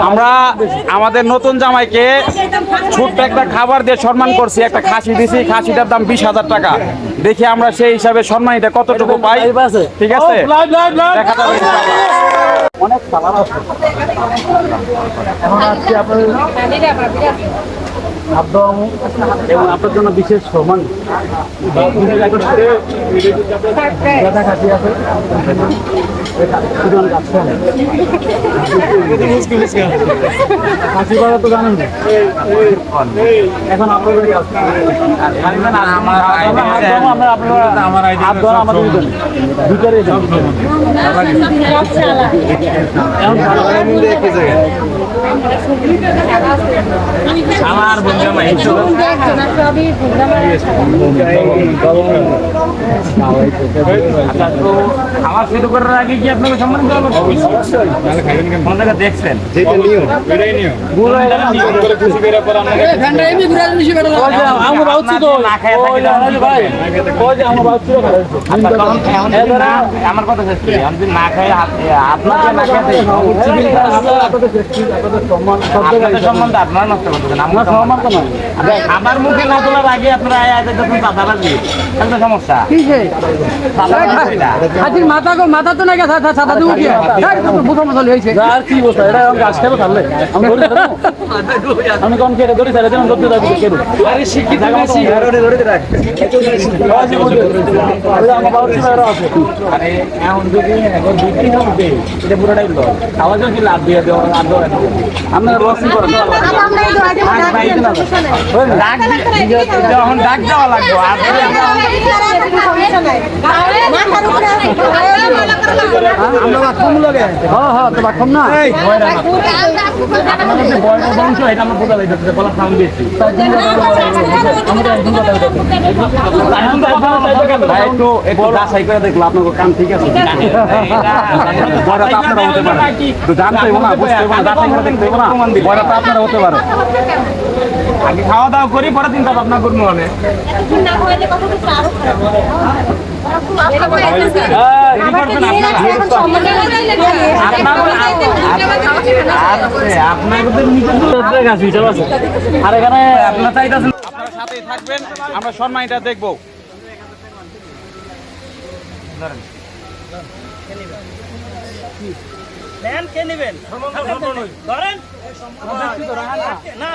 আমরা আমাদের নতুন জামাইকে ছোট্ট একটা খাবার দিয়ে সম্মান করছি, একটা খাসি দিছি, খাসিটার দাম 20,000 টাকা। দেখি আমরা সেই হিসাবে সম্মানটা কতটুকু পাই। ঠিক আছে, দেখা যাবে অনেক খাবার আছে। এখন আজকে আপনাদের এবং আপনার জন্য বিশেষ সম্মান খাসি আছে, খাসি করা তো জানেন। এখন আপনাদের ভিতরে আমার খাবার শুরু করার আগে কি আপনাকে সম্মান করা দেখছেন? আমার কথা না খাই সম্মান আপনারা নষ্ট করতেছেন। আমার মুখে না তোলার আগে আপনারা দাদা লাগবে, সমস্যা মাথা তো না হয়েছে আর কি বলতো এটা গাছ খেলে থাকলে আমি কম কেটে ধরে চাইলে যেমন ধরতে থাকবে কেটে আরে শিক্ষিত এখন যদি এখন বিক্রি হবে এটা পুরোটাই লস। আবার যদি লাভ দিয়ে দেওয়া আপনারা লসই করেন, যখন ডাক দেওয়া লাগবে বংশ এটা আমার বোঝা যাইতেছে, বলার সাউন্ড বেশি। একটু যাচাই করে দেখলো আপনার কাম ঠিক আছে, আপনারা হতে পারে, জানতে হইব না, বুঝতে হইব না, যাচাই করে দেখতে হইব না, আপনারা হতে পারে। আগে খাওয়া দাওয়া করি, পরে চিন্তা ভাবনা করবো। অনেক আর এখানে আপনার চাইতেছেন, আপনারা সাথেই থাকবেন, আমরা সম্মানটা দেখবো। কে নেবেন? ধরেন না